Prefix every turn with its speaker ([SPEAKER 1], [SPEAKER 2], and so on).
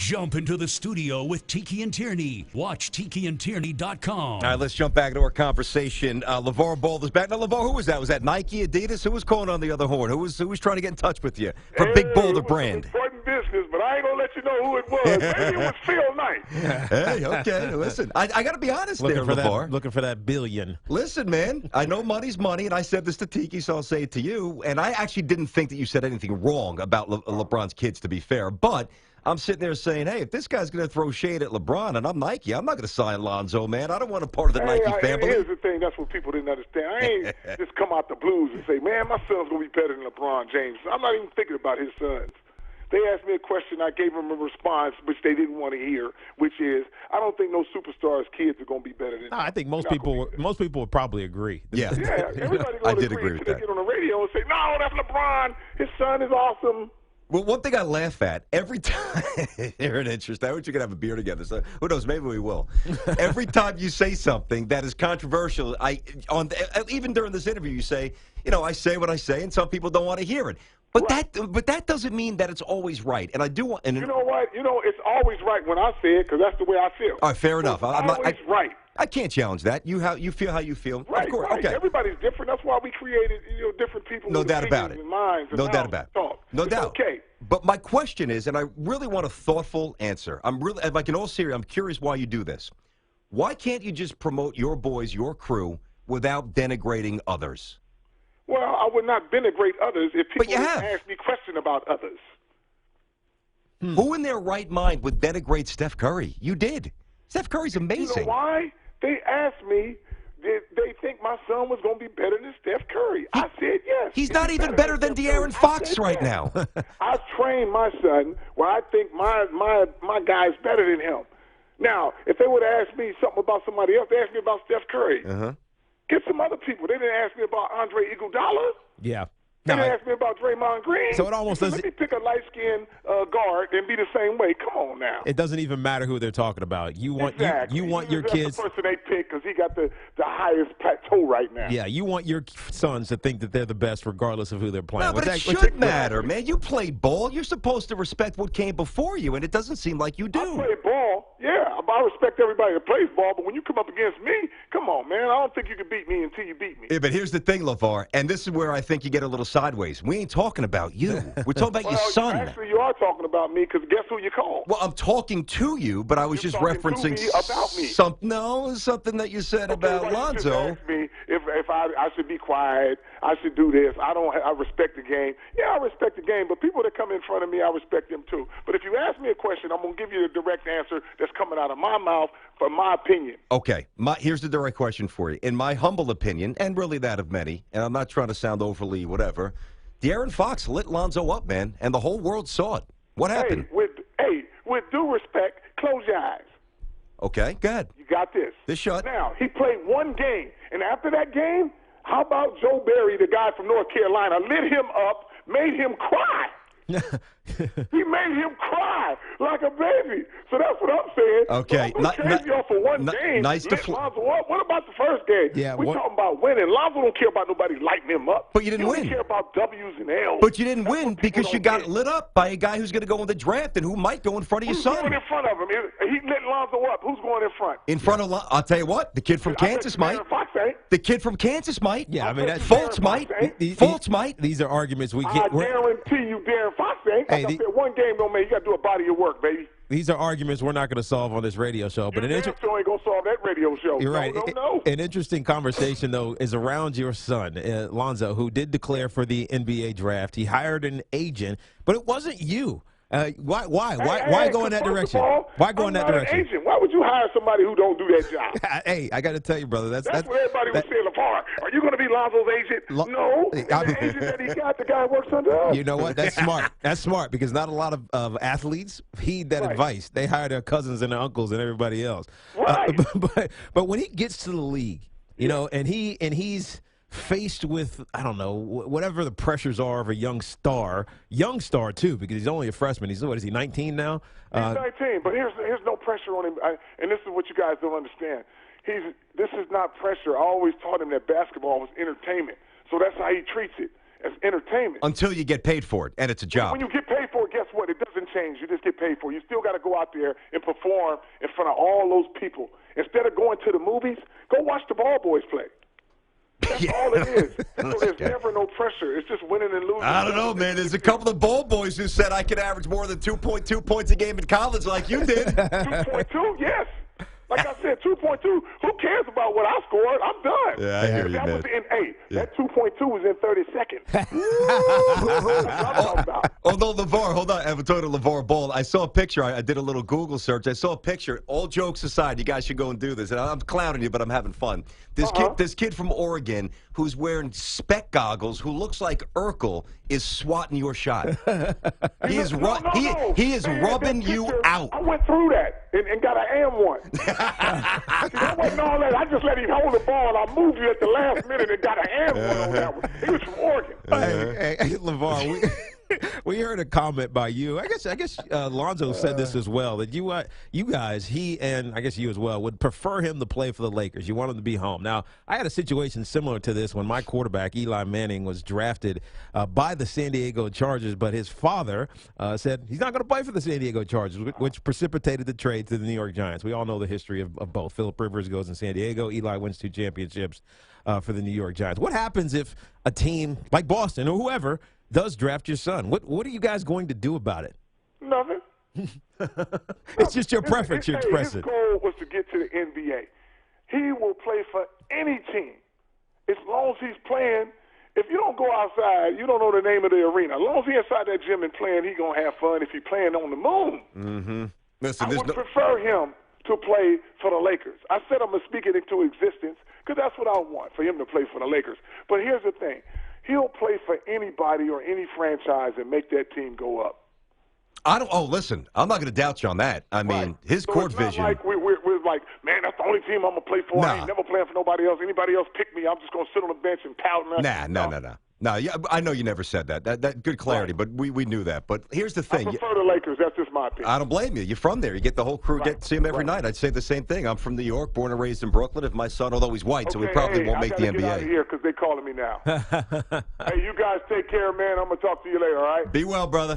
[SPEAKER 1] Jump into the studio with Tiki and Tierney. Watch tikiandtierney.com.
[SPEAKER 2] All right, let's jump back to our conversation. Lavar Ball is back. Now, Lavar, who was that? Was that Nike, Adidas? Who was calling on the other horn? Who was trying to get in touch with you for Big Boulder brand?
[SPEAKER 3] Important business, but I ain't gonna let you know who it was. Maybe it was Phil Knight.
[SPEAKER 2] Hey, okay. Listen, I got to be honest Lavar.
[SPEAKER 4] Looking for that billion.
[SPEAKER 2] Listen, man, I know money's money, and I said this to Tiki, so I'll say it to you. And I actually didn't think that you said anything wrong about LeBron's kids, to be fair. But I'm sitting there saying, hey, if this guy's going to throw shade at LeBron and I'm Nike, I'm not going to sign Lonzo, man. I don't want a part of the Nike family.
[SPEAKER 3] Here's the thing. That's what people didn't understand. I ain't just come out the blues and say, man, my son's going to be better than LeBron James. I'm not even thinking about his sons. They asked me a question. I gave them a response, which they didn't want to hear, which is, I don't think no superstars' kids are going to be better than.
[SPEAKER 4] No, I think most people would probably agree.
[SPEAKER 2] Yeah,
[SPEAKER 3] everybody
[SPEAKER 2] I
[SPEAKER 3] going
[SPEAKER 2] did
[SPEAKER 3] to
[SPEAKER 2] agree with
[SPEAKER 3] they
[SPEAKER 2] that.
[SPEAKER 3] get on the radio and say, no, that's LeBron. His son is awesome.
[SPEAKER 2] Well, one thing I laugh at every time, you're an interest. I wish you could have a beer together. So who knows? Maybe we will. Every time you say something that is controversial, even during this interview, you say, I say what I say, and some people don't want to hear it. But that doesn't mean that it's always right. And I do want. And
[SPEAKER 3] you know what? It's always right when I say it because that's the way I feel.
[SPEAKER 2] All right, fair enough.
[SPEAKER 3] I'm always right.
[SPEAKER 2] I can't challenge that. You feel how you feel.
[SPEAKER 3] Right,
[SPEAKER 2] of course.
[SPEAKER 3] right.
[SPEAKER 2] Okay.
[SPEAKER 3] Everybody's different. That's why we created different people.
[SPEAKER 2] No
[SPEAKER 3] with
[SPEAKER 2] doubt about it.
[SPEAKER 3] And minds and
[SPEAKER 2] no doubt about it. No doubt.
[SPEAKER 3] Okay.
[SPEAKER 2] But my question is, and I really want a thoughtful answer. Like in all seriousness, I'm curious why you do this. Why can't you just promote your boys, your crew, without denigrating others?
[SPEAKER 3] Well, I would not denigrate others if people
[SPEAKER 2] didn't
[SPEAKER 3] ask me questions about others.
[SPEAKER 2] Who in their right mind would denigrate Steph Curry? You did. Steph Curry's amazing.
[SPEAKER 3] You know why? They asked me, did they think my son was going to be better than Steph Curry? I said yes.
[SPEAKER 2] He's not even better than De'Aaron Fox right now.
[SPEAKER 3] I trained my son where I think my guy's better than him. Now, if they would have asked me something about somebody else, they asked me about Steph Curry. Get some other people. They didn't ask me about Andre Iguodala.
[SPEAKER 4] Yeah.
[SPEAKER 3] They didn't ask me about Draymond Green.
[SPEAKER 4] So it almost doesn't.
[SPEAKER 3] Let me pick a light-skinned guard and be the same way. Come on now.
[SPEAKER 4] It doesn't even matter who they're talking about. You want you want your kids.
[SPEAKER 3] That's the person they pick because he got the highest plateau right now.
[SPEAKER 4] Yeah, you want your sons to think that they're the best regardless of who they're playing.
[SPEAKER 2] No, but it should matter, man. You play ball. You're supposed to respect what came before you, and it doesn't seem like you do.
[SPEAKER 3] I play ball. Yeah, I respect everybody that plays ball, but when you come up against me, come on, man. I don't think you can beat me until you beat me.
[SPEAKER 2] Yeah, but here's the thing, LeVar, and this is where I think you get a little sideways. We ain't talking about you. We're talking about your son.
[SPEAKER 3] Actually, you are talking about me because guess who you called?
[SPEAKER 2] Well, I'm talking to you, but I was just referencing something that you said about Lonzo.
[SPEAKER 3] You just asked me if I should be quiet. I should do this. I respect the game. Yeah, I respect the game, but people that come in front of me, I respect them too. But if you ask me a question, I'm going to give you the direct answer that's coming out of my mouth for my opinion.
[SPEAKER 2] Okay, here's the direct question for you. In my humble opinion, and really that of many, and I'm not trying to sound overly whatever, De'Aaron Fox lit Lonzo up, man, and the whole world saw it. What happened?
[SPEAKER 3] With due respect, close your eyes.
[SPEAKER 2] Okay, go ahead.
[SPEAKER 3] You got this.
[SPEAKER 2] This shot.
[SPEAKER 3] Now, he played one game, and after that game, how about Joe Barry, the guy from North Carolina, lit him up, made him cry. He made him cry like a baby. So that's what I'm saying.
[SPEAKER 2] Okay.
[SPEAKER 3] Don't go crazy off for one game.
[SPEAKER 2] Nice to
[SPEAKER 3] Lonzo up. What about the first game?
[SPEAKER 4] Yeah,
[SPEAKER 3] we're talking about winning. Lonzo don't care about nobody lighting him up.
[SPEAKER 2] But you didn't win.
[SPEAKER 3] He don't care about W's and L's.
[SPEAKER 2] But you didn't win because you got lit up by a guy who's going to go in the draft and who might go in front of your son.
[SPEAKER 3] Who's going in front of him? He lit Lonzo up. Who's going in front?
[SPEAKER 2] In front of I'll tell you what, the kid from Kansas might.
[SPEAKER 3] Fox ain't.
[SPEAKER 2] The kid from Kansas might.
[SPEAKER 4] Yeah, I mean, that
[SPEAKER 2] Fultz might. Fultz might.
[SPEAKER 4] These are arguments we
[SPEAKER 3] I
[SPEAKER 4] get.
[SPEAKER 3] guarantee you Darren Fox ain't. Like I said, one game don't make you got to do a body of work, baby.
[SPEAKER 4] These are arguments we're not going to solve on this radio show. But
[SPEAKER 3] show ain't going to solve that radio show.
[SPEAKER 4] You're right.
[SPEAKER 3] No.
[SPEAKER 4] An interesting conversation, though, is around your son, Lonzo, who did declare for the NBA draft. He hired an agent, but it wasn't you. Why go in that direction? Why go in that direction?
[SPEAKER 3] Agent. Why would you hire somebody who don't do that job?
[SPEAKER 4] Hey, I got to tell you, brother. That's
[SPEAKER 3] what everybody was saying. Lavar, are you going to be Lonzo's agent? No. The agent that he got, the guy works under us.
[SPEAKER 4] You know what? That's smart. That's smart because not a lot of athletes heed that advice. They hire their cousins and their uncles and everybody else.
[SPEAKER 3] Right.
[SPEAKER 4] But when he gets to the league, and he's faced with, I don't know, whatever the pressures are of a young star too, because he's only a freshman. He's, what is he, 19 now?
[SPEAKER 3] He's 19, but here's no pressure on him, and this is what you guys don't understand. This is not pressure. I always taught him that basketball was entertainment, so that's how he treats it. as entertainment.
[SPEAKER 2] Until you get paid for it, and it's a job.
[SPEAKER 3] When you get paid for it, guess what? It doesn't change. You just get paid for it. You still got to go out there and perform in front of all those people. Instead of going to the movies, go watch the ball boys play. That's all it is. So there's never no pressure. It's just winning and losing.
[SPEAKER 2] I don't know, man. There's a couple of ball boys who said I could average more than 2.2 points a game in college like you did.
[SPEAKER 3] 2.2? Yes. Like I said, 2.2. Who cares about what I scored? I'm done.
[SPEAKER 2] Yeah, I hear you, man.
[SPEAKER 3] That 2.2 was in 30 seconds. That's what I'm talking about.
[SPEAKER 2] Although LeVar, hold on, I'm talking to LeVar Ball. I saw a picture. I did a little Google search. I saw a picture. All jokes aside, you guys should go and do this. And I'm clowning you, but I'm having fun. This kid from Oregon who's wearing spec goggles, who looks like Urkel, is swatting your shot. He is rubbing you out.
[SPEAKER 3] I went through that and got an AM one. That wasn't all that. I just let him hold the ball, and I moved you at the last minute and got an AM one on that one. He was from Oregon.
[SPEAKER 4] Hey, LeVar, we heard a comment by you. I guess Lonzo said this as well, that you guys, he and I guess you as well, would prefer him to play for the Lakers. You want him to be home. Now, I had a situation similar to this when my quarterback, Eli Manning, was drafted by the San Diego Chargers, but his father said he's not going to play for the San Diego Chargers, which precipitated the trade to the New York Giants. We all know the history of both. Phillip Rivers goes in San Diego. Eli wins 2 championships for the New York Giants. What happens if a team like Boston or whoever does draft your son? What are you guys going to do about it?
[SPEAKER 3] Nothing.
[SPEAKER 4] It's just your preference you're expressing.
[SPEAKER 3] His goal was to get to the NBA. He will play for any team as long as he's playing. If you don't go outside, you don't know the name of the arena. As long as he's inside that gym and playing, he's going to have fun if he's playing on the moon.
[SPEAKER 2] Mm-hmm. Listen,
[SPEAKER 3] I would prefer him to play for the Lakers. I said I'm going to speak it into existence because that's what I want, for him to play for the Lakers. But here's the thing. He'll play for anybody or any franchise and make that team go up.
[SPEAKER 2] Listen, I'm not going to doubt you on that. I mean, his court vision.
[SPEAKER 3] Like we're like, man, that's the only team I'm going to play for.
[SPEAKER 2] Nah.
[SPEAKER 3] I ain't never playing for nobody else. Anybody else pick me, I'm just going to sit on the bench and pout.
[SPEAKER 2] No. Yeah, I know you never said that. That good clarity, but we knew that. But here's the thing.
[SPEAKER 3] I prefer the Lakers. That's just my opinion.
[SPEAKER 2] I don't blame you. You're from there. You get the whole crew, get to see him every night. I'd say the same thing. I'm from New York, born and raised in Brooklyn. If my son, although he's white, so he probably won't make the NBA.
[SPEAKER 3] I got to get out of here because they're calling me now. Hey, you guys take care, man. I'm going to talk to you later, all right?
[SPEAKER 2] Be well, brother.